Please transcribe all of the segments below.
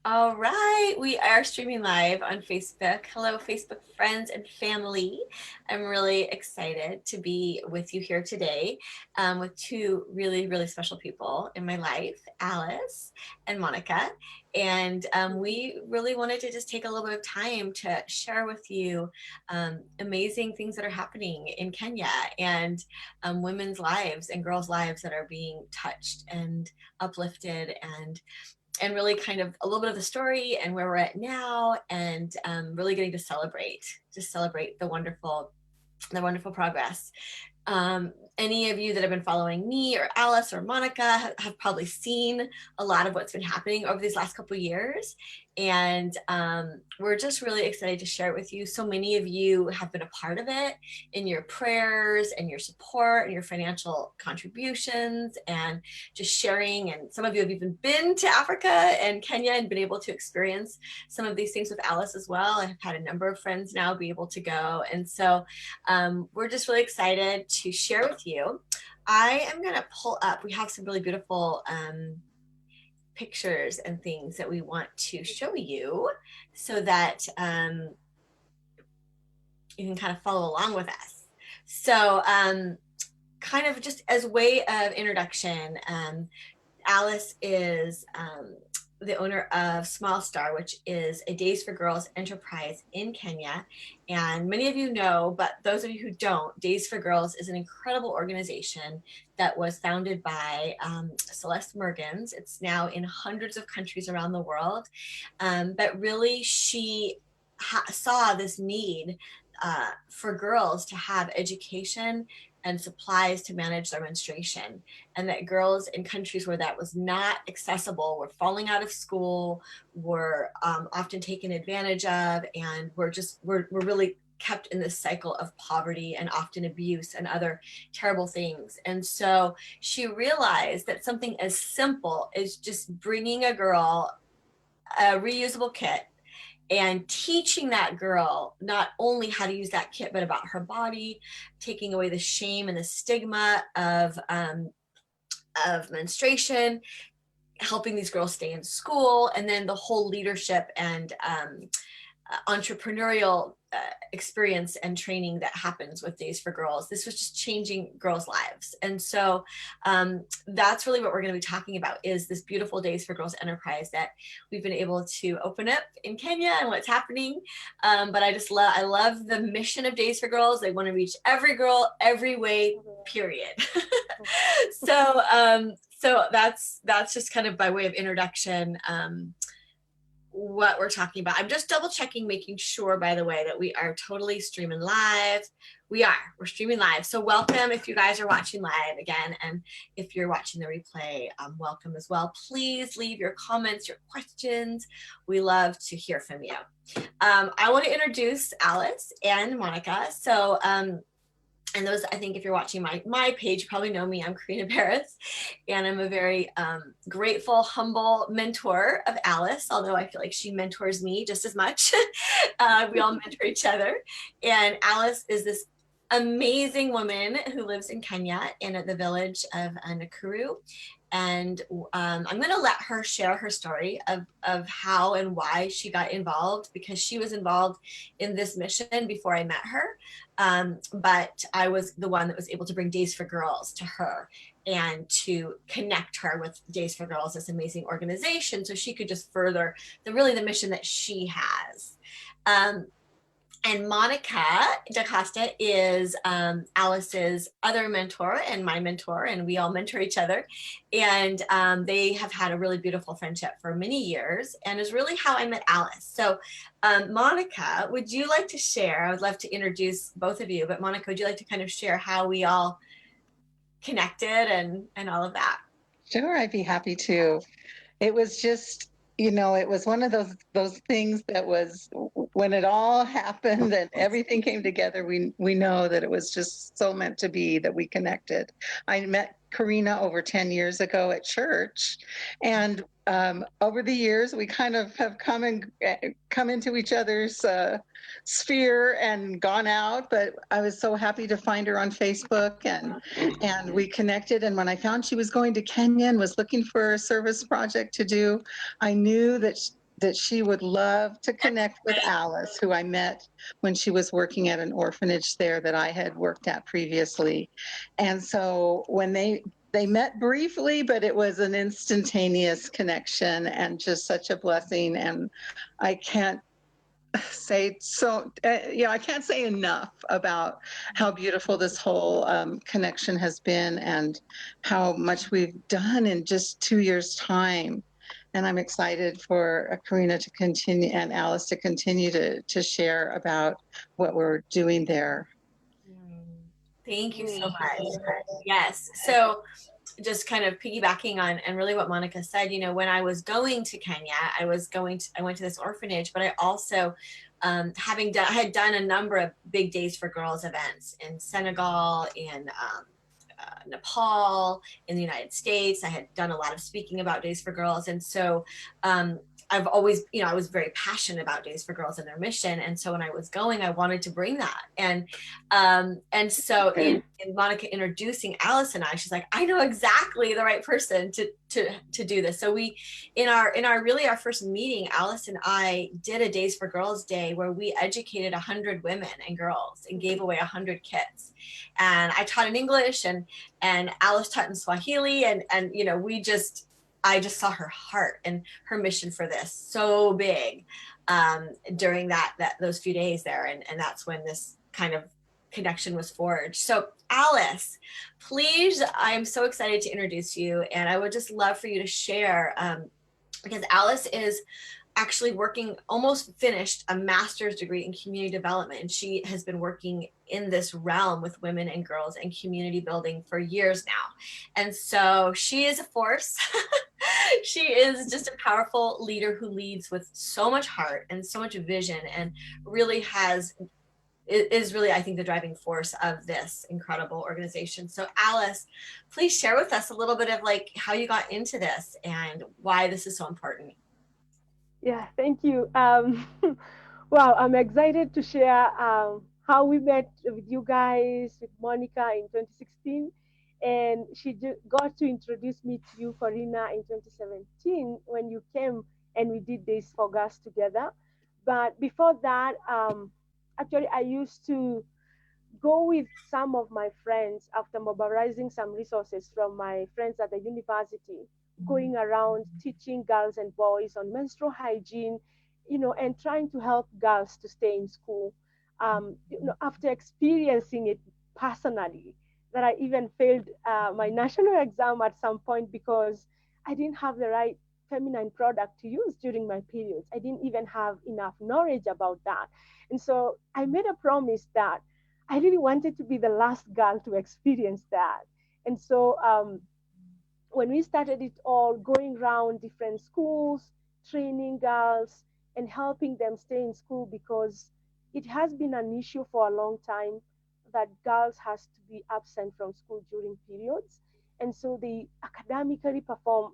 All right, we are streaming live on Facebook. Hello, Facebook friends and family. I'm really excited to be with you here today with two really, really special people in my life, Alice and Monica. And we really wanted to just take a little bit of time to share with you amazing things that are happening in Kenya and women's lives and girls' lives that are being touched and uplifted and really kind of a little bit of the story and where we're at now and really getting to celebrate the wonderful progress. Any of you that have been following me or Alice or Monica have probably seen a lot of what's been happening over these last couple of years. And we're just really excited to share it with you. So many of you have been a part of it in your prayers and your support and your financial contributions and just sharing. And some of you have even been to Africa and Kenya and been able to experience some of these things with Alice as well. I've had a number of friends now be able to go. And so we're just really excited to share with you. I am going to pull up, we have some really beautiful pictures and things that we want to show you so that you can kind of follow along with us. So kind of just as way of introduction, Alice is the owner of Small Star, which is a Days for Girls enterprise in Kenya. And many of you know, but those of you who don't, Days for Girls is an incredible organization that was founded by Celeste Mergens. It's now in hundreds of countries around the world. But really, she saw this need for girls to have education and supplies to manage their menstruation, and that girls in countries where that was not accessible were falling out of school, were often taken advantage of, and were really kept in this cycle of poverty and often abuse and other terrible things. And so she realized that something as simple as just bringing a girl a reusable kit and teaching that girl not only how to use that kit, but about her body, taking away the shame and the stigma of menstruation, helping these girls stay in school, and then the whole leadership and entrepreneurial experience and training that happens with Days for Girls. This was just changing girls' lives. And so that's really what we're going to be talking about, is this beautiful Days for Girls enterprise that we've been able to open up in Kenya and what's happening. But I love the mission of Days for Girls. They want to reach every girl, every way, period. So that's just kind of by way of introduction, what we're talking about. I'm just double checking, making sure, by the way, that we are totally streaming live. We're streaming live. So welcome if you guys are watching live again. And if you're watching the replay, welcome as well. Please leave your comments, your questions. We love to hear from you. I want to introduce Alice and Monica. So, and those, I think if you're watching my page, you probably know me. I'm Karina Barris, and I'm a very grateful, humble mentor of Alice, although I feel like she mentors me just as much. We all mentor each other. And Alice is this amazing woman who lives in Kenya in the village of Nakuru. And I'm going to let her share her story of how and why she got involved, because she was involved in this mission before I met her. But I was the one that was able to bring Days for Girls to her and to connect her with Days for Girls, this amazing organization, so she could just further the mission that she has. And Monica DaCosta is Alice's other mentor and my mentor, and we all mentor each other. And they have had a really beautiful friendship for many years, and is really how I met Alice. So Monica, would you like to share? I would love to introduce both of you, but Monica, would you like to kind of share how we all connected and all of that? Sure, I'd be happy to. It was just, it was one of those things that was, when it all happened and everything came together, we know that it was just so meant to be that we connected. I met Karina over 10 years ago at church, and over the years we kind of have come into each other's sphere and gone out. But I was so happy to find her on Facebook, and we connected. And when I found she was going to Kenya and was looking for a service project to do, I knew that that she would love to connect with Alice, who I met when she was working at an orphanage there that I had worked at previously. And so when they met briefly, but it was an instantaneous connection and just such a blessing. And I can't say so, I can't say enough about how beautiful this whole connection has been and how much we've done in just 2 years' time. And I'm excited for Karina to continue and Alice to continue to share about what we're doing there. Thank you so much. Yes. So just kind of piggybacking on and really what Monica said, when I was going to Kenya, I went to this orphanage, but I also I had done a number of big Days for Girls events in Senegal, in Nepal, in the United States. I had done a lot of speaking about Days for Girls. And so I've always, I was very passionate about Days for Girls and their mission. And so when I was going, I wanted to bring that. And so in Monica introducing Alice and I, she's like, I know exactly the right person to do this. So we, in our first meeting, Alice and I did a Days for Girls day where we educated 100 women and girls and gave away 100 kits. And I taught in English and Alice taught in Swahili. And I just saw her heart and her mission for this so big during those few days there. And that's when this kind of connection was forged. So Alice, please, I'm so excited to introduce you. And I would just love for you to share, because Alice is actually almost finished a master's degree in community development. And she has been working in this realm with women and girls and community building for years now. And so she is a force. She is just a powerful leader who leads with so much heart and so much vision, and really is really, I think, the driving force of this incredible organization. So Alice, please share with us a little bit of how you got into this and why this is so important. Yeah, thank you. Wow, I'm excited to share how we met with you guys, with Monica in 2016. And she got to introduce me to you, Corina, in 2017 when you came and we did this for girls together. But before that, actually, I used to go with some of my friends after mobilizing some resources from my friends at the university, going around teaching girls and boys on menstrual hygiene, and trying to help girls to stay in school. After experiencing it personally, that I even failed my national exam at some point because I didn't have the right feminine product to use during my periods. I didn't even have enough knowledge about that. And so I made a promise that I really wanted to be the last girl to experience that. And so when we started it all, going around different schools, training girls, and helping them stay in school, because it has been an issue for a long time that girls has to be absent from school during periods. And so they academically perform,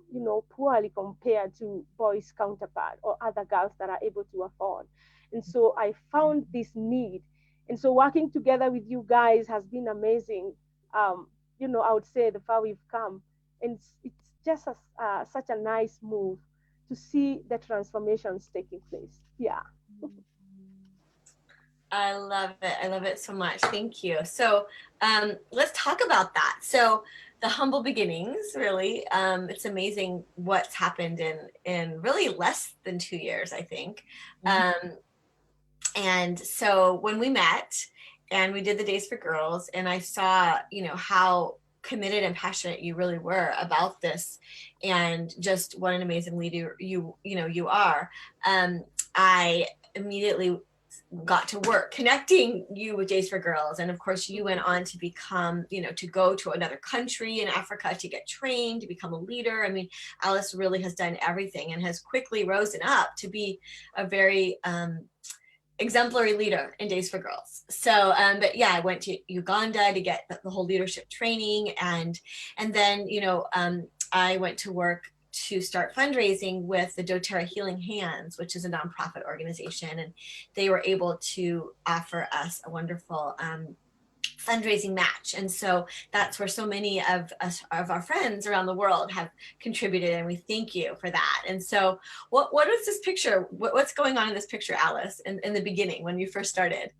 poorly compared to boys' counterpart or other girls that are able to afford. And so I found this need. And so working together with you guys has been amazing. I would say the far we've come. And it's just such a nice move to see the transformations taking place. Yeah. I love it. I love it so much. Thank you. So let's talk about that. So the humble beginnings, really, it's amazing what's happened in really less than 2 years, I think. And so when we met and we did the Days for Girls, and I saw, how committed and passionate you really were about this, and just what an amazing leader you are, I immediately got to work connecting you with Days for Girls. And of course you went on to become, to go to another country in Africa to get trained, to become a leader. I mean, Alice really has done everything and has quickly risen up to be a very exemplary leader in Days for Girls. So, but yeah, I went to Uganda to get the whole leadership training. And then, I went to work to start fundraising with the doTERRA Healing Hands, which is a nonprofit organization. And they were able to offer us a wonderful fundraising match. And so that's where so many of us, of our friends around the world, have contributed, and we thank you for that. And so what is this picture? What's going on in this picture, Alice, in the beginning when you first started?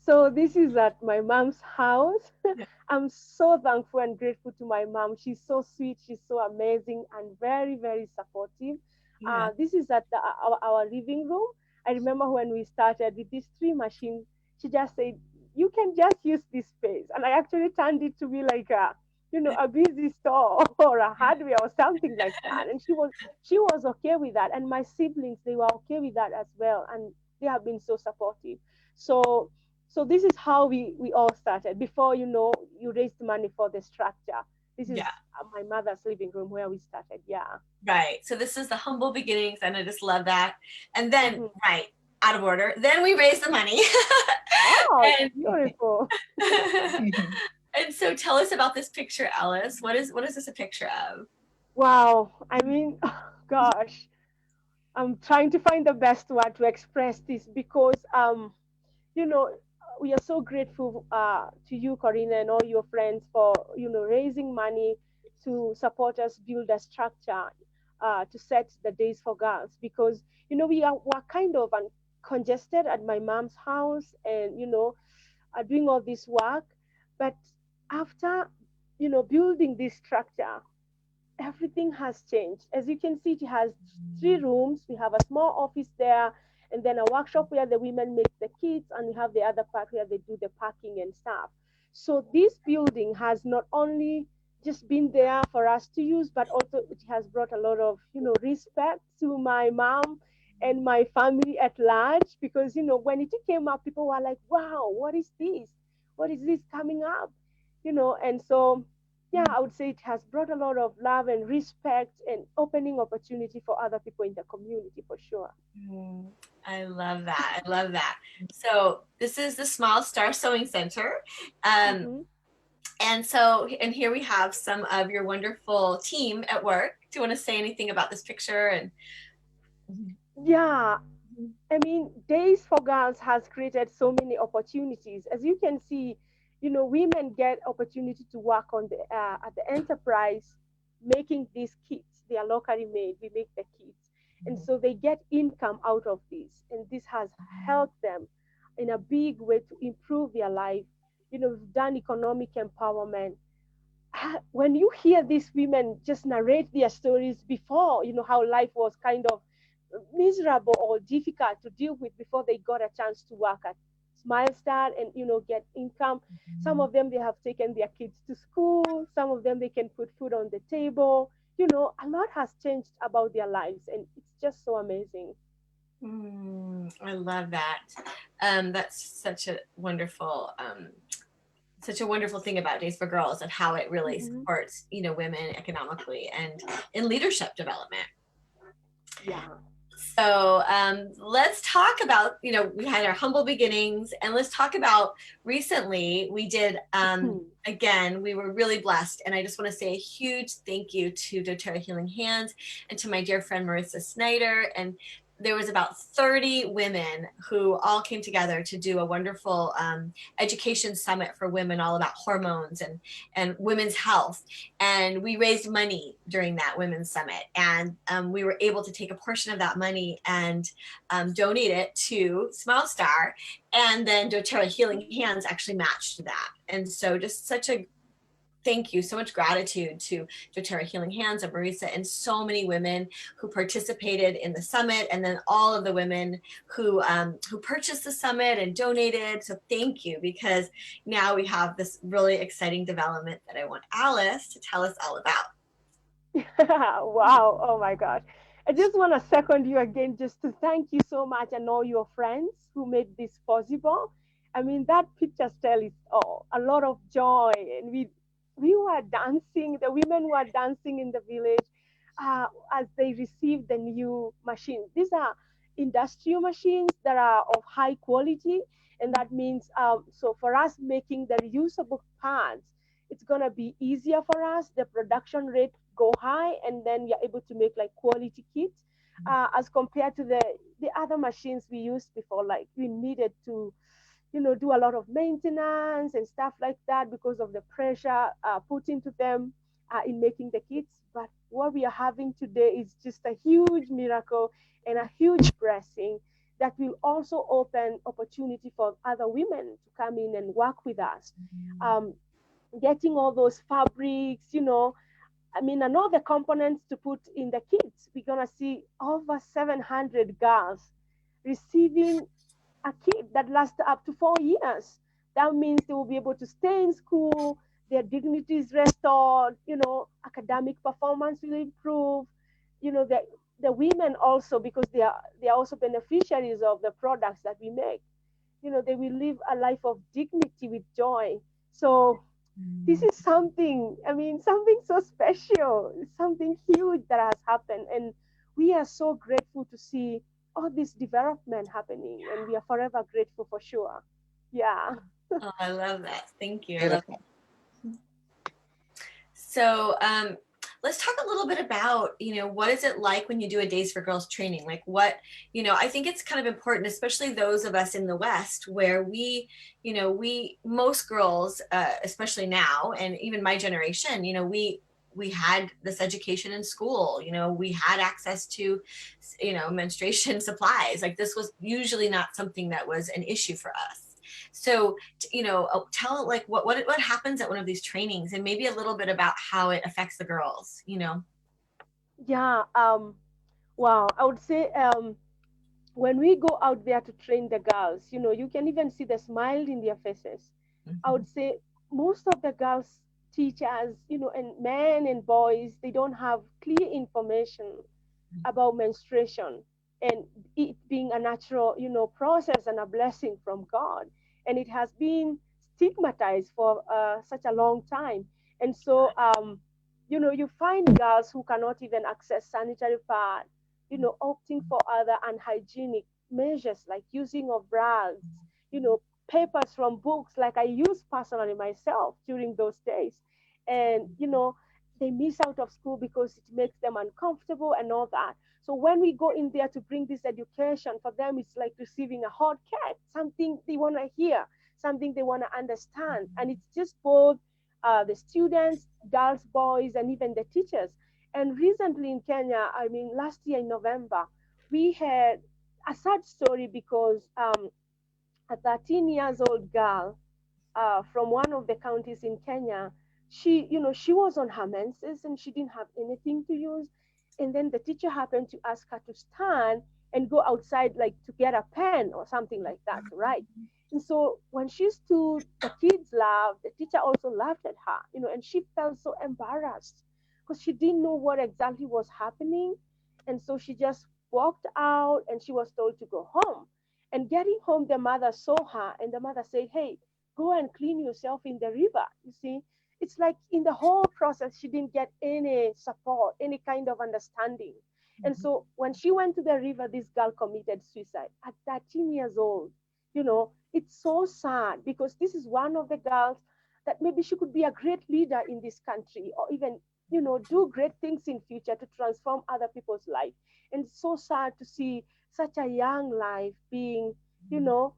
So this is at my mom's house. Yeah. I'm so thankful and grateful to my mom. She's so sweet. She's so amazing and very, very supportive. Yeah. This is at our living room. I remember when we started with these three machines, she just said, "You can just use this space." And I actually turned it to be like a busy store or a hardware or something like that. And she was okay with that. And my siblings, they were okay with that as well. And they have been so supportive. So so this is how we all started. Before you raised money for the structure. This is Yeah. my mother's living room where we started. Yeah. Right. So this is the humble beginnings, and I just love that. And then, Hmm. right, out of order. Then we raise the money. Oh, and, beautiful. and so tell us about this picture, Alice. What is this a picture of? Wow. I mean, gosh, I'm trying to find the best word to express this because you know, we are so grateful to you, Corina, and all your friends for raising money to support us build a structure to set the days for girls because we're kind of congested at my mom's house and doing all this work, but after building this structure everything has changed. As you can see, it has three rooms. We have a small office there, and then a workshop where the women make the kits, and we have the other part where they do the packing and stuff. So this building has not only just been there for us to use, but also it has brought a lot of respect to my mom and my family at large because when it came up, people were like, "Wow, what is this? What is this coming up?" And so yeah, I would say it has brought a lot of love and respect and opening opportunity for other people in the community for sure. Mm, I love that. I love that. So this is the Small Star Sewing Center. Um, Hmm. and here we have some of your wonderful team at work. Do you want to say anything about this picture? And Yeah, I mean, Days for Girls has created so many opportunities. As you can see, women get opportunity to work on the at the enterprise making these kits. They are locally made. We make the kits, and so they get income out of this, and this has helped them in a big way to improve their life. We've done economic empowerment. When you hear these women just narrate their stories before, how life was kind of miserable or difficult to deal with before they got a chance to work at Smile Star and get income. Some of them they have taken their kids to school. Some of them they can put food on the table. A lot has changed about their lives, and it's just so amazing. I love that. That's such a wonderful thing about Days for Girls, and how it really Hmm. supports women economically and in leadership development. Yeah. So let's talk about, we had our humble beginnings, and let's talk about recently we did, Mhm. again, we were really blessed. And I just want to say a huge thank you to doTERRA Healing Hands and to my dear friend Marissa Snyder. And there was about 30 women who all came together to do a wonderful education summit for women, all about hormones and women's health. And we raised money during that women's summit, and we were able to take a portion of that money and donate it to Smile Star, and then doTERRA Healing Hands actually matched that. And so just such a thank you, so much gratitude to doTERRA Healing Hands and Marisa and so many women who participated in the summit, and then all of the women who purchased the summit and donated. So thank you, because now we have this really exciting development that I want Alice to tell us all about. Wow. Oh my gosh. I just want to second you again just to thank you so much and all your friends who made this possible. I mean, that picture still is a lot of joy. And we were dancing, the women were dancing in the village as they received the new machines. These are industrial machines that are of high quality. And that means, so for us making the reusable parts, it's going to be easier for us. The production rate go high, and then we are able to make like quality kits as compared to the other machines we used before. Like we needed to do a lot of maintenance and stuff like that because of the pressure put into them in making the kids. But what we are having today is just a huge miracle and a huge blessing that will also open opportunity for other women to come in and work with us. Um, Getting all those fabrics, and all the components to put in the kits. We're going to see over 700 girls receiving a kit that lasts up to 4 years. That means they will be able to stay in school, their dignity is restored, academic performance will improve, the women also, because they are also beneficiaries of the products that we make. They will live a life of dignity with joy. So this is something, something so special, something huge that has happened. And we are so grateful to see all this development happening. And we are forever grateful for sure. Yeah. Oh, I love that. Thank you. I love Beautiful. So let's talk a little bit about, what is it like when you do a Days for Girls training? Like what, I think it's kind of important, especially those of us in the West where most girls, especially now, and even my generation, we had this education in school, we had access to, menstruation supplies. Like this was usually not something that was an issue for us. So, tell like what happens at one of these trainings and maybe a little bit about how it affects the girls. Yeah. Wow. I would say when we go out there to train the girls, you can even see the smile in their faces. I Mhm. would say most of the girls teachers, and men and boys, they don't have clear information about menstruation and it being a natural, process and a blessing from God. And it has been stigmatized for such a long time. And so, you find girls who cannot even access sanitary pad, opting for other unhygienic measures like using of rags, you know, papers from books like I use personally myself during those days. And, they miss out of school because it makes them uncomfortable and all that. So when we go in there to bring this education, for them it's like receiving a hot cat, something they want to hear, something they want to understand. And it's just both the students, girls, boys, and even the teachers. And recently in Kenya, last year in November, we had a sad story because a 13 years old girl from one of the counties in Kenya. She was on her menses and she didn't have anything to use. And then the teacher happened to ask her to stand and go outside, like to get a pen or something like that to write. And so when she stood, the kids laughed, the teacher also laughed at her, and she felt so embarrassed because she didn't know what exactly was happening. And so she just walked out and she was told to go home. And getting home, the mother saw her and the mother said, "Hey, go and clean yourself in the river." You see, it's like in the whole process, she didn't get any support, any kind of understanding. And so when she went to the river, this girl committed suicide at 13 years old. It's so sad because this is one of the girls that maybe she could be a great leader in this country or even, do great things in future to transform other people's life. And it's so sad to see such a young life being, you know,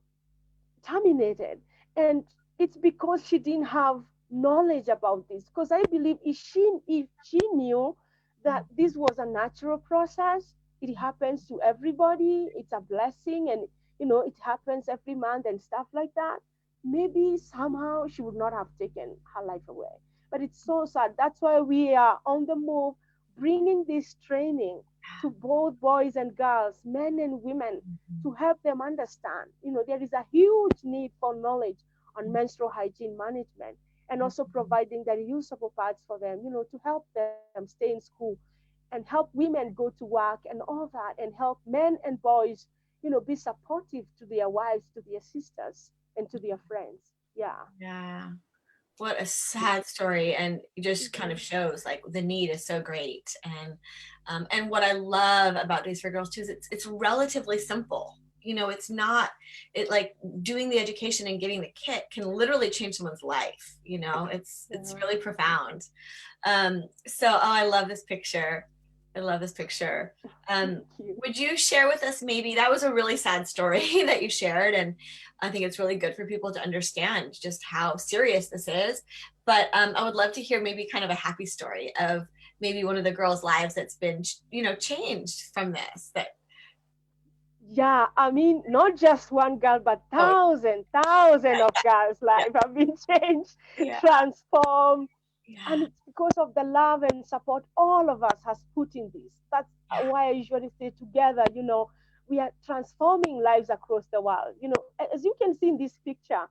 terminated. And it's because she didn't have knowledge about this. Because I believe if she knew that this was a natural process, it happens to everybody, it's a blessing, and it happens every month and stuff like that, maybe somehow she would not have taken her life away. But it's so sad. That's why we are on the move, bringing this training to both boys and girls, men and women, to help them understand. There is a huge need for knowledge on menstrual hygiene management and also providing the reusable pads for them, to help them stay in school and help women go to work and all that and help men and boys, be supportive to their wives, to their sisters, and to their friends. Yeah. Yeah. What a sad story, and it just kind Mhm. of shows like the need is so great. And what I love about Days for Girls too is it's relatively simple. It's not it like doing the education and getting the kit can literally change someone's life. It's Yeah. really profound. So I love this picture. I love this picture. Thank you. Would you share with us, maybe that was a really sad story that you shared, and I think it's really good for people to understand just how serious this is. But I would love to hear maybe kind of a happy story of maybe one of the girls' lives that's been, changed from this. That Yeah, I mean, not just one girl, but oh thousand of girls' yeah, life have been changed, yeah, transformed, and yeah, it's because of the love and support all of us has put in this. That's yeah, why I usually say together, we are transforming lives across the world. As you can see in this picture,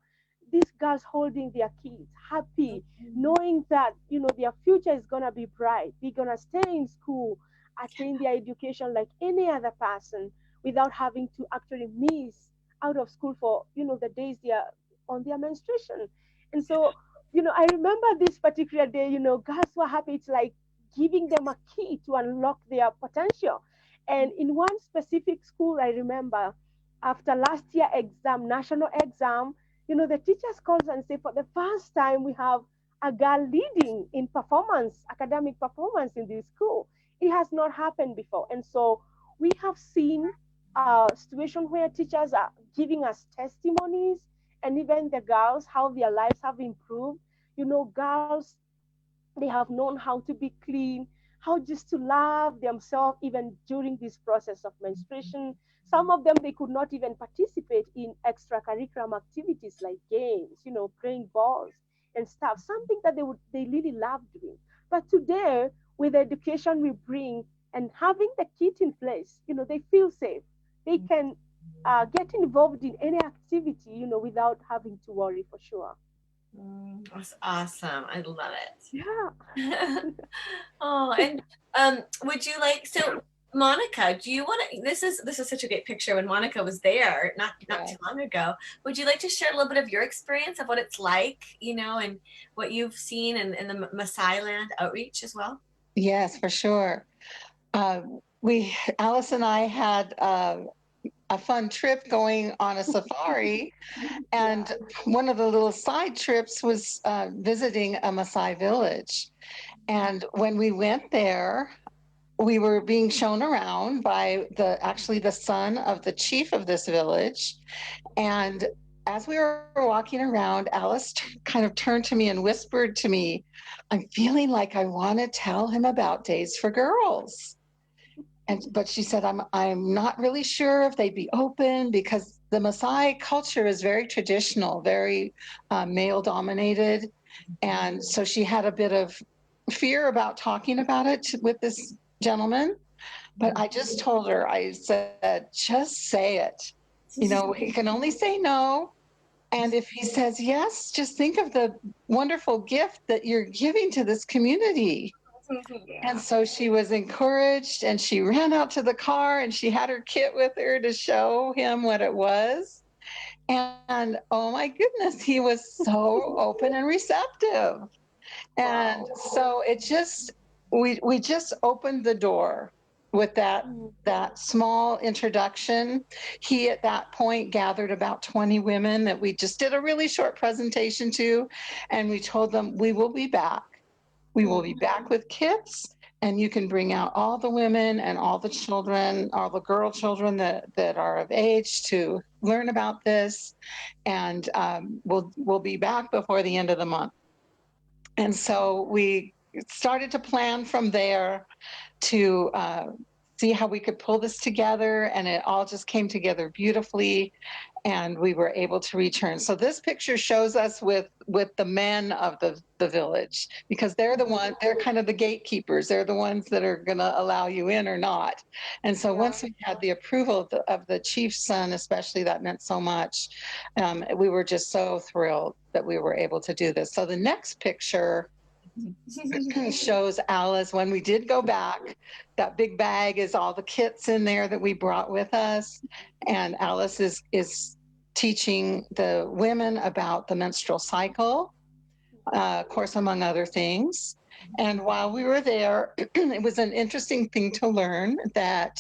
these girls holding their kids, happy, mhm, knowing that, their future is gonna be bright. They're gonna stay in school, attain their education like any other person without having to actually miss out of school for, the days they are on their menstruation. And so, I remember this particular day, girls were happy. It's like giving them a key to unlock their potential. And in one specific school, I remember after last year exam, national exam, the teachers calls and say, for the first time, we have a girl leading in performance, academic performance in this school. It has not happened before. And so we have seen a situation where teachers are giving us testimonies, and even the girls, how their lives have improved. Girls, they have known how to be clean, how just to love themselves even during this process of menstruation. Some of them, they could not even participate in extracurricular activities like games, playing balls and stuff, something that they really love doing. But today, with the education we bring and having the kit in place, they feel safe. They can get involved in any activity, without having to worry, for sure. that's awesome. I love Yeah. it. Oh, and would you like, so Monica, do you want to, this is such a great picture when Monica was there not Yeah. too long ago. Would you like to share a little bit of your experience of what it's like, and what you've seen in the Maasai land outreach as well? Yes, for sure. Uh, Alice and I had a fun trip going on a safari, Yeah. and one of the little side trips was visiting a Maasai village. And when we went there, we were being shown around by actually the son of the chief of this village. And as we were walking around, Alice kind of turned to me and whispered to me, I'm feeling like I want to tell him about Days for Girls. But she said, I'm not really sure if they'd be open because the Maasai culture is very traditional, very male dominated. And so she had a bit of fear about talking about it with this gentleman. But I just told her, I said, just say it. He can only say no. And if he says yes, just think of the wonderful gift that you're giving to this community. And Yeah. so she was encouraged and she ran out to the car and she had her kit with her to show him what it was. And oh my goodness, he was so open and receptive. And Wow. so it just we just opened the door with Mm. that small introduction. He at that point gathered about 20 women that we just did a really short presentation to, and we told them we will be back. We will be Mm. back with kits, and you can bring out all the women and all the children, all the girl children that are of age to learn about this, and we'll be back before the end of the month. And so we started to plan from there to see how we could pull this together, and it all just came together beautifully, and we were able to return. So this picture shows us with the men of the village, because Mhm. they're kind of the gatekeepers. They're the ones that are going to allow you in or not. And so Yeah. once we had the approval of the chief's son, especially, that meant so much. We were just so thrilled that we were able to do this. So the next picture shows Alice when we did go back. That big bag is all the kits in there that we brought with us, and Alice is teaching the women about the menstrual cycle, of course, among other things. And while we were there, it was an interesting thing to learn that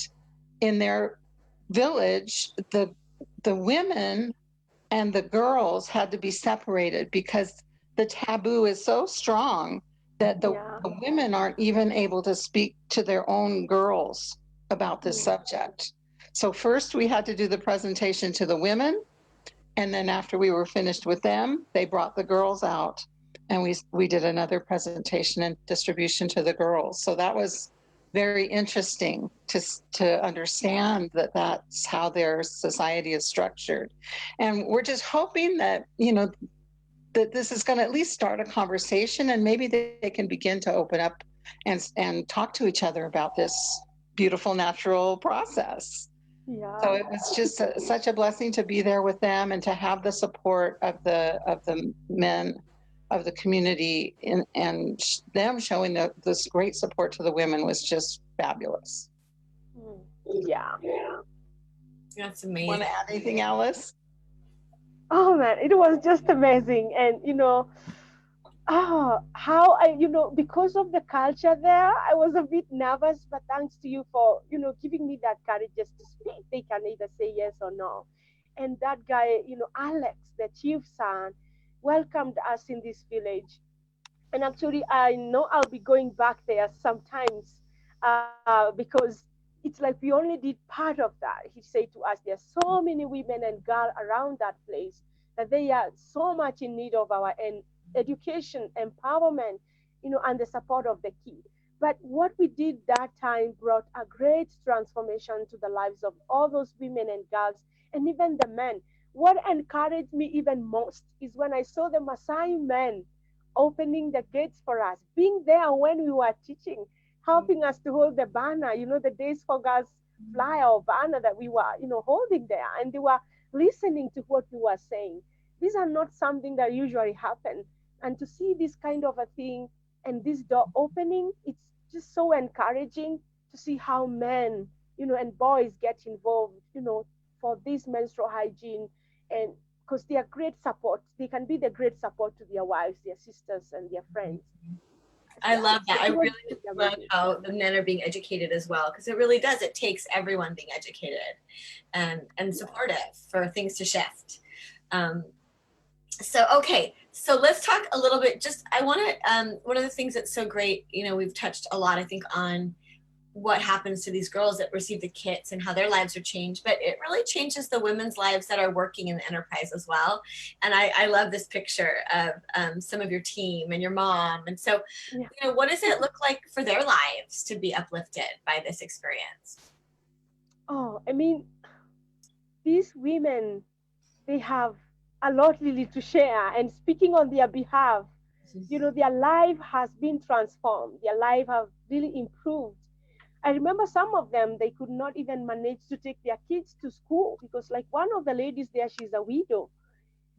in their village, the women and the girls had to be separated because the taboo is so strong that Yeah. the women aren't even able to speak to their own girls about this Mm. subject. So first we had to do the presentation to the women, and then after we were finished with them, they brought the girls out, and we did another presentation and distribution to the girls. So that was very interesting to understand that that's how their society is structured. And we're just hoping that, you know, that this is going to at least start a conversation, and maybe they can begin to open up and talk to each other about this beautiful natural process. So Yeah. it was just such a blessing to be there with them and to have the support of the men of the community, and them showing this great support to the women was just fabulous. Mm. Yeah. That's Want amazing. to add anything, Alice? Oh man, it was just amazing. And how I, because of the culture there, I was a bit nervous, but thanks to you for, giving me that courage just to speak. They can either say yes or no. And that guy, Alex, the chief's son, welcomed us in this village. And actually, I know I'll be going back there sometimes, because it's like we only did part of that. He said to us, there's so many women and girls around that place that they are so much in need of our education, empowerment, and the support of the kid. But what we did that time brought a great transformation to the lives of all those women and girls, and even the men. What encouraged me even most is when I saw the Maasai men opening the gates for us, being there when we were teaching, helping us to hold the banner, the Days for Girls flyer or banner that we were, holding there. And they were listening to what we were saying. These are not something that usually happen. And to see this kind of a thing and this door opening, it's just so encouraging to see how men, and boys get involved, for this menstrual hygiene, and because they are great support. They can be the great support to their wives, their sisters, and their friends. I Yeah, love that. I it was really really love amazing. how the men are being educated as well, because it really does. It takes everyone being educated and Yeah. supportive for things to shift. Um, so okay, so let's talk a little bit. Just I want to. One of the things that's so great, we've touched a lot, I think, on what happens to these girls that receive the kits and how their lives are changed, but it really changes the women's lives that are working in the enterprise as well. And I love this picture of some of your team and your mom. And so, Yeah. what does it look like for their lives to be uplifted by this experience? Oh, I mean, these women, they have a lot really to share. And speaking on their behalf, their life has been transformed. Their life have really improved. I remember some of them, they could not even manage to take their kids to school because, like, one of the ladies there, she's a widow.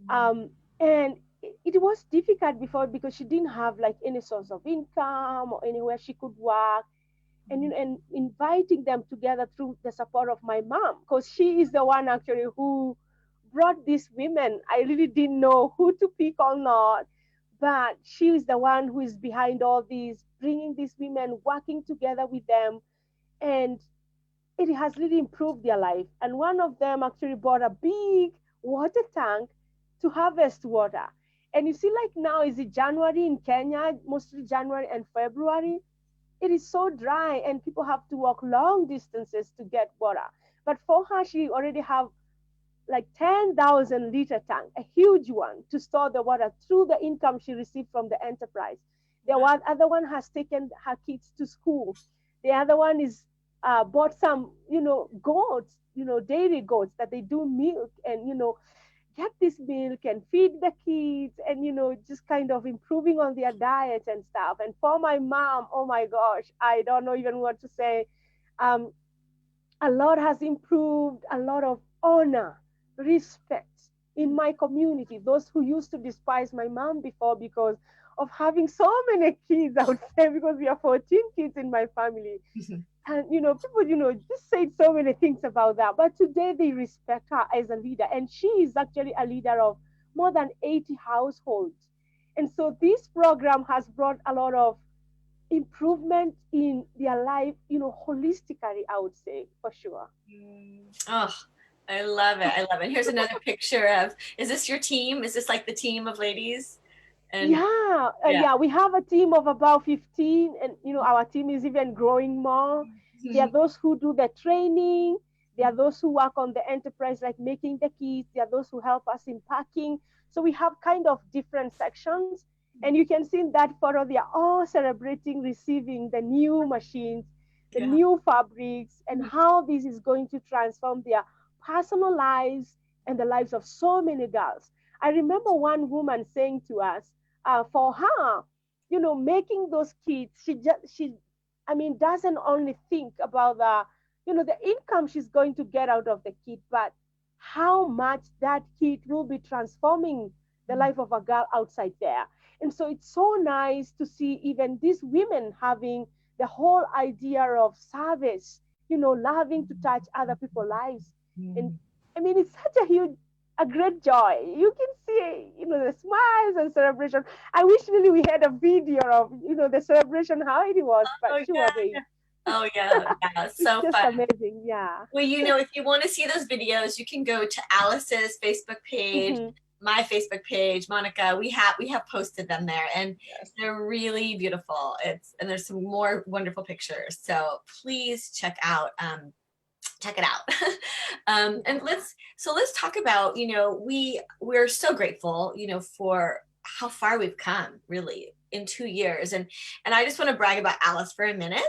And it was difficult before because she didn't have like any source of income or anywhere she could work. And, and inviting them together through the support of my mom, because she is the one actually who brought these women. I really didn't know who to pick or not, but she is the one who is behind all these, bringing these women, working together with them, and it has really improved their life. And one of them actually bought a big water tank to harvest water. And you see, like now, is it January in Kenya, mostly January and February? It is so dry and people have to walk long distances to get water. But for her, she already have like 10,000-liter tank, a huge one, to store the water through the income she received from the enterprise. The other one has taken her kids to school. The other one is bought some, goats, dairy goats that they do milk, and get this milk and feed the kids, and just kind of improving on their diet and stuff. And for my mom, oh my gosh, I don't know even what to say. um, a lot has improved, a lot of honor, respect in my community. Those who used to despise my mom before because of having so many kids, I would say, because we are 14 kids in my family. And people, just said so many things about that. But today they respect her as a leader. And she is actually a leader of more than 80 households. And so this program has brought a lot of improvement in their life, holistically, I would say, for sure. Oh, I love it. I love it. Here's another picture of, is this your team? Is this like the team of ladies? And yeah, we have a team of about 15, and our team is even growing more. There are those who do the training. There are those who work on the enterprise, like making the kits. There are those who help us in packing. So we have kind of different sections, and you can see in that photo they are all celebrating receiving the new machines, the yeah. new fabrics, and how this is going to transform their personal lives and the lives of so many girls. I remember one woman saying to us, for her, making those kits, I mean, doesn't only think about the income she's going to get out of the kit, but how much that kit will be transforming the life of a girl outside there. And so it's so nice to see even these women having the whole idea of service, loving to touch other people's lives. And I mean, it's such a great joy. You can see, the smiles and celebration. I wish really we had a video of, the celebration, how it was, but Oh sure, yeah. they, Oh yeah. Yeah. it's So just fun. amazing. Yeah. Well, if you want to see those videos, you can go to Alice's Facebook page, Hmm. my Facebook page, Monica. We have posted them there, and Yes. they're really beautiful. And there's some more wonderful pictures. So please check it out. And let's talk about, we're so grateful, for how far we've come really in 2 years. And I just want to brag about Alice for a minute.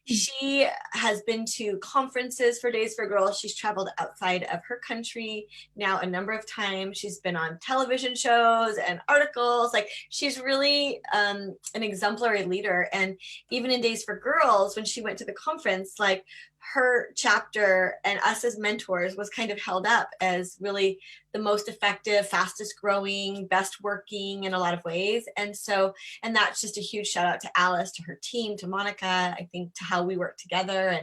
She has been to conferences for Days for Girls. She's traveled outside of her country now a number of times. She's been on television shows and articles. Like, she's really an exemplary leader. And even in Days for Girls, when she went to the conference, like, her chapter and us as mentors was kind of held up as really the most effective, fastest growing, best working in a lot of ways. And that's just a huge shout out to Alice, to her team, to Monica, I think, to how we work together,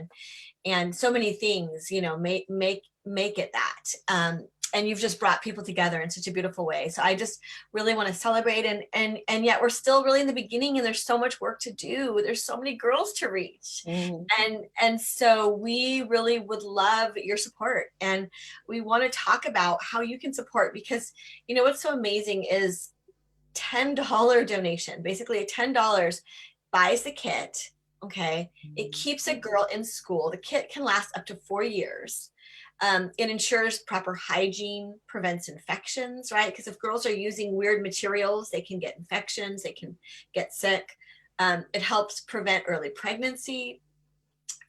and so many things, make it that. And you've just brought people together in such a beautiful way. So I just really want to celebrate, and yet we're still really in the beginning, and there's so much work to do. There's so many girls to reach. And so we really would love your support, and we want to talk about how you can support, because what's so amazing is $10 donation, basically a $10 buys the kit. Okay. It keeps a girl in school. The kit can last up to 4 years. It ensures proper hygiene, prevents infections, right? Because if girls are using weird materials, they can get infections, they can get sick. It helps prevent early pregnancy.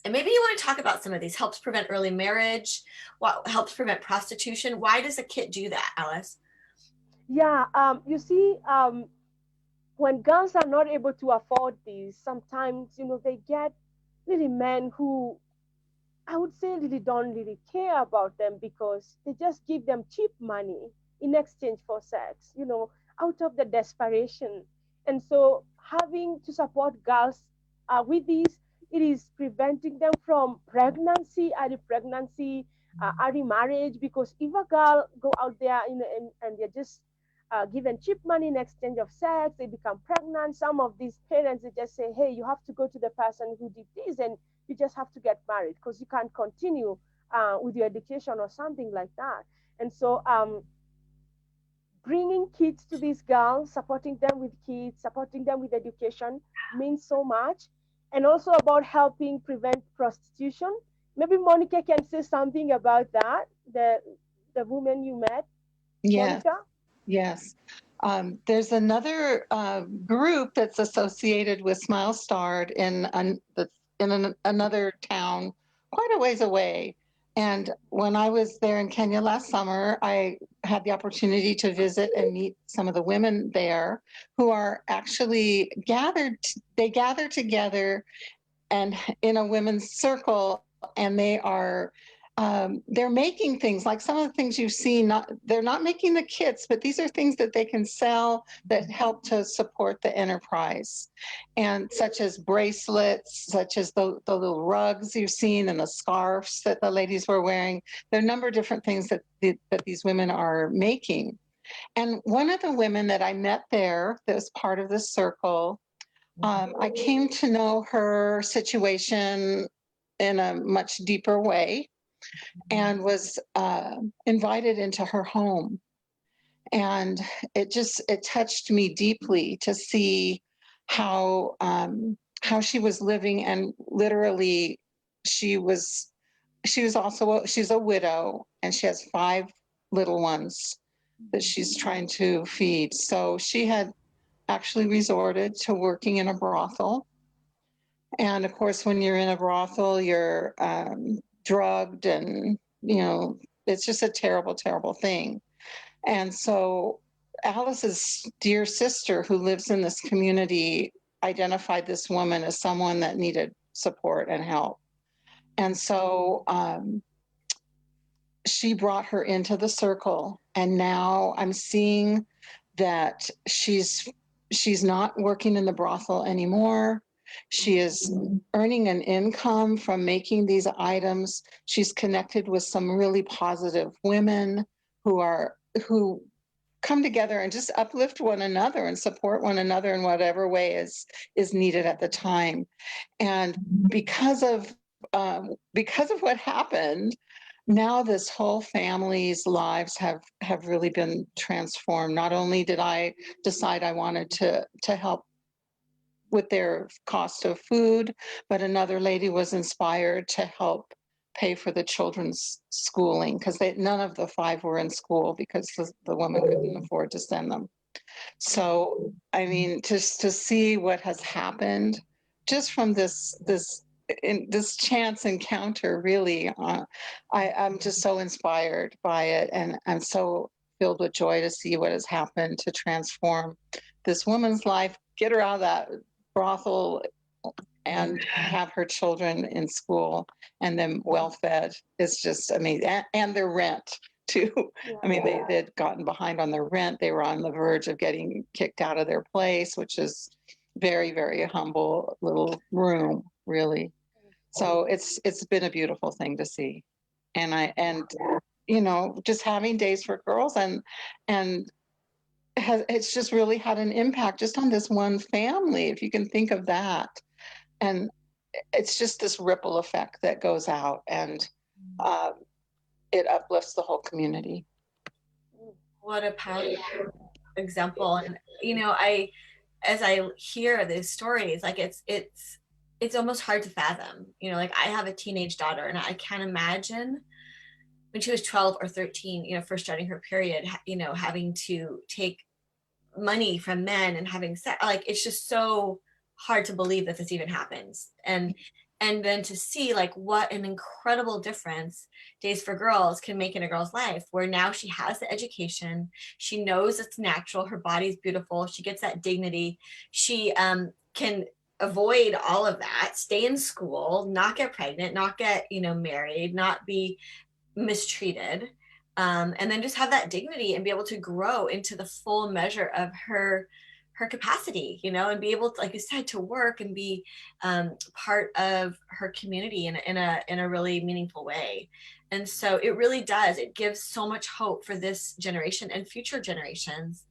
And maybe you want to talk about some of these. Helps prevent early marriage, what helps prevent prostitution. Why does a kit do that, Alice? Yeah. You see, when girls are not able to afford these, sometimes, they get really men who, I would say, really don't really care about them, because they just give them cheap money in exchange for sex, out of the desperation. And so having to support girls with these, it is preventing them from early pregnancy, early marriage, because if a girl go out there, and they're just given cheap money in exchange of sex, they become pregnant. Some of these parents, they just say, hey, you have to go to the person who did this, and you just have to get married, because you can't continue with your education or something like that. And so bringing kids to these girls, supporting them with kids, supporting them with education means so much. And also about helping prevent prostitution. Maybe Monica can say something about that, the woman you met. Yes. Monica? Yes. There's another group that's associated with Smile Starred that's in another town quite a ways away. And when I was there in Kenya last summer, I had the opportunity to visit and meet some of the women there who are actually they gather together and in a women's circle, and they're making things like some of the things you've seen. They're not making the kits, but these are things that they can sell that help to support the enterprise, and such as bracelets, such as the little rugs you've seen, and the scarves that the ladies were wearing. There are a number of different things that these women are making. And one of the women that I met there that was part of this circle, I came to know her situation in a much deeper way, and was invited into her home. And it touched me deeply to see how she was living, and literally she was she's a widow, and she has 5 little ones that she's trying to feed. So she had actually resorted to working in a brothel. And of course, when you're in a brothel, you're drugged, and it's just a terrible, terrible thing. And so Alice's dear sister, who lives in this community, identified this woman as someone that needed support and help. And so she brought her into the circle. And now I'm seeing that she's not working in the brothel anymore. She is earning an income from making these items. She's connected with some really positive women who come together and just uplift one another and support one another in whatever way is needed at the time. And because of what happened, now this whole family's lives have really been transformed. Not only did I decide I wanted to help with their cost of food, but another lady was inspired to help pay for the children's schooling, because none of the 5 were in school because the woman couldn't afford to send them. So, I mean, just to see what has happened just from this chance encounter, really, I'm just so inspired by it, and I'm so filled with joy to see what has happened to transform this woman's life, get her out of that brothel, and have her children in school and them well fed. Is just amazing, and their rent too. I mean, they'd gotten behind on their rent. They were on the verge of getting kicked out of their place, which is very, very humble little room, really. So it's been a beautiful thing to see. And just having Days for Girls, and it's just really had an impact just on this one family, if you can think of that. And it's just this ripple effect that goes out, and it uplifts the whole community. What a powerful example. And as I hear these stories, like it's almost hard to fathom. Like I have a teenage daughter, and I can't imagine when she was 12 or 13, first starting her period, having to take money from men and having sex. Like it's just so hard to believe that this even happens. And then to see like what an incredible difference Days for Girls can make in a girl's life, where now she has the education, she knows it's natural, her body's beautiful, she gets that dignity, she can avoid all of that, stay in school, not get pregnant, not get married, not be mistreated, and then just have that dignity and be able to grow into the full measure of her capacity, and be able to, like you said, to work and be part of her community in a really meaningful way. And so it really does. It gives so much hope for this generation and future generations.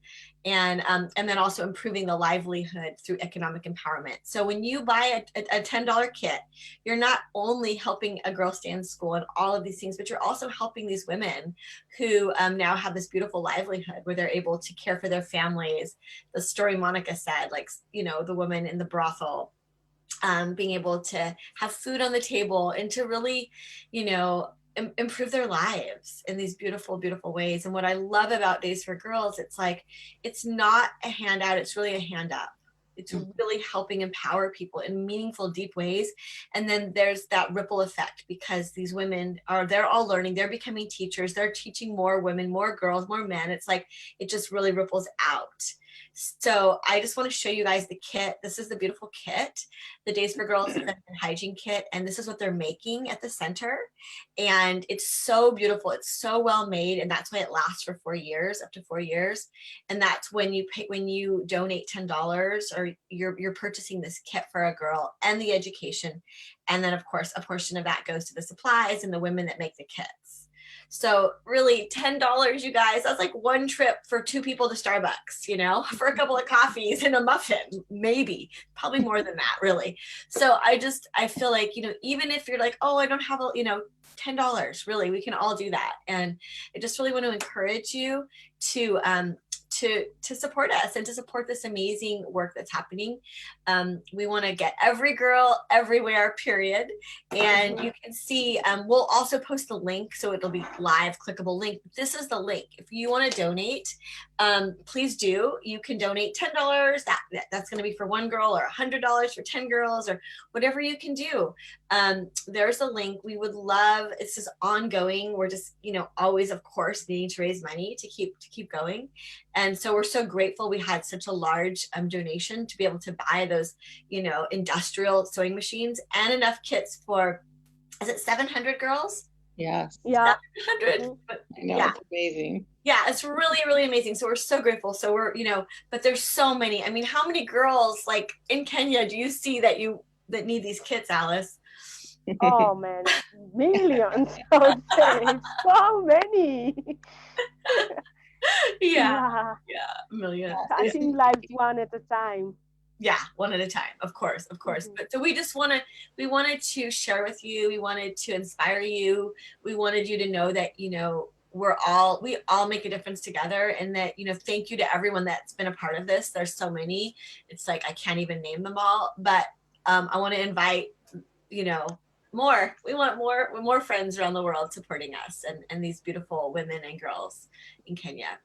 And then also improving the livelihood through economic empowerment. So when you buy a $10 kit, you're not only helping a girl stay in school and all of these things, but you're also helping these women who now have this beautiful livelihood where they're able to care for their families. The story Monica said, like, the woman in the brothel, being able to have food on the table and to really, improve their lives in these beautiful, beautiful ways. And what I love about Days for Girls, it's like, it's not a handout, it's really a hand up. It's really helping empower people in meaningful, deep ways. And then there's that ripple effect, because they're all learning, they're becoming teachers, they're teaching more women, more girls, more men. It's like, it just really ripples out. So I just want to show you guys the kit. This is the beautiful kit, the Days for Girls hygiene kit. And this is what they're making at the center. And it's so beautiful. It's so well made. And that's why it lasts for 4 years, up to 4 years. And that's when you donate $10, or you're purchasing this kit for a girl and the education. And then of course, a portion of that goes to the supplies and the women that make the kits. So really $10, you guys, that's like one trip for 2 people to Starbucks, for a couple of coffees and a muffin, maybe, probably more than that, really. So I feel like, even if you're like, oh, I don't have $10, really, we can all do that. And I just really want to encourage you to support us and to support this amazing work that's happening. We want to get every girl everywhere, period. And you can see, we'll also post the link, so it'll be live clickable link. This is the link. If you want to donate, please do. You can donate $10. That's going to be for one girl, or $100 for 10 girls, or whatever you can do. There's a link. We would love, it's just ongoing. We're just, always, of course, needing to raise money to keep going. And so we're so grateful we had such a large donation to be able to buy those, industrial sewing machines and enough kits for, is it 700 girls? Yes. Yeah. 700. I know, Yeah. it's amazing. Yeah, it's really, really amazing. So we're so grateful. So we're, but there's so many. I mean, how many girls like in Kenya do you see that need these kits, Alice? Oh man, millions, I would say. So many. Yeah, millions. Touching lives one at a time. Yeah, one at a time, of course. But so we wanted to share with you. We wanted to inspire you. We wanted you to know that, we all make a difference together, and that, thank you to everyone that's been a part of this. There's so many, it's like, I can't even name them all, but I want to invite, more. We want more friends around the world supporting us and these beautiful women and girls in Kenya.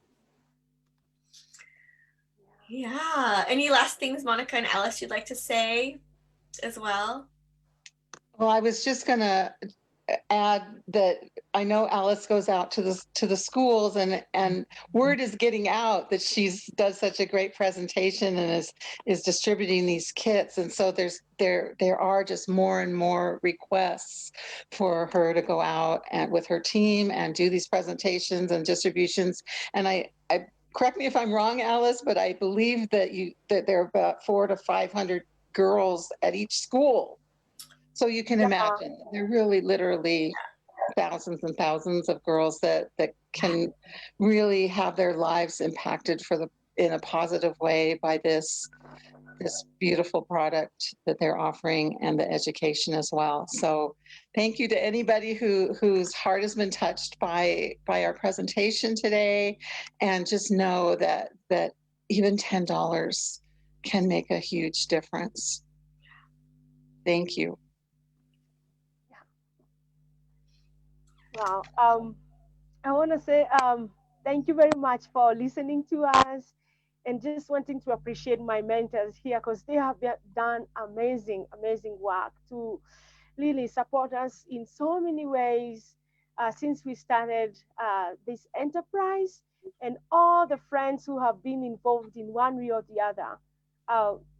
Yeah. Any last things, Monica and Alice, you'd like to say as well? Well, I was just going to add that I know Alice goes out to the schools, and word is getting out that does such a great presentation and is distributing these kits. And so there are just more and more requests for her to go out and with her team and do these presentations and distributions. And I correct me if I'm wrong, Alice, but I believe that there are about 400 to 500 girls at each school. So you can imagine, there are really literally thousands and thousands of girls that can really have their lives impacted in a positive way by this beautiful product that they're offering, and the education as well. So thank you to anybody whose heart has been touched by our presentation today, and just know that even $10 can make a huge difference. Thank you. Wow. I want to say thank you very much for listening to us, and just wanting to appreciate my mentors here, because they have done amazing work to really support us in so many ways since we started this enterprise, and all the friends who have been involved in one way or the other.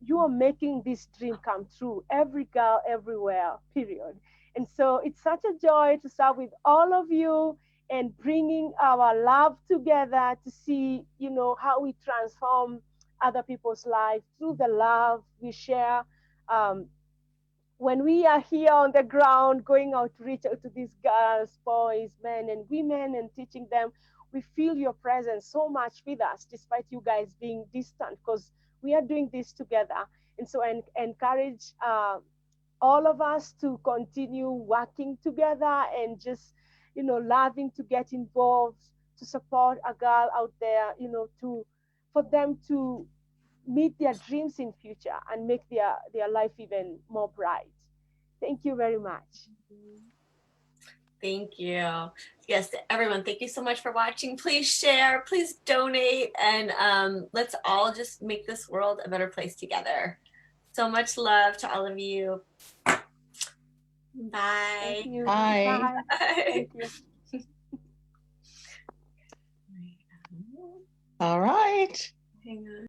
You are making this dream come true. Every girl, everywhere, period. And so it's such a joy to serve with all of you and bringing our love together to see, how we transform other people's lives through the love we share. When we are here on the ground, going out to reach out to these girls, boys, men, and women, and teaching them, we feel your presence so much with us, despite you guys being distant, because we are doing this together. And so I encourage all of us to continue working together and just, loving to get involved, to support a girl out there, for them to meet their dreams in future and make their life even more bright. Thank you very much. Thank you. Yes, everyone, thank you so much for watching. Please share, please donate, and let's all just make this world a better place together. So much love to all of you. Bye. Thank you. Bye. Bye. Thank you. All right. Hang on.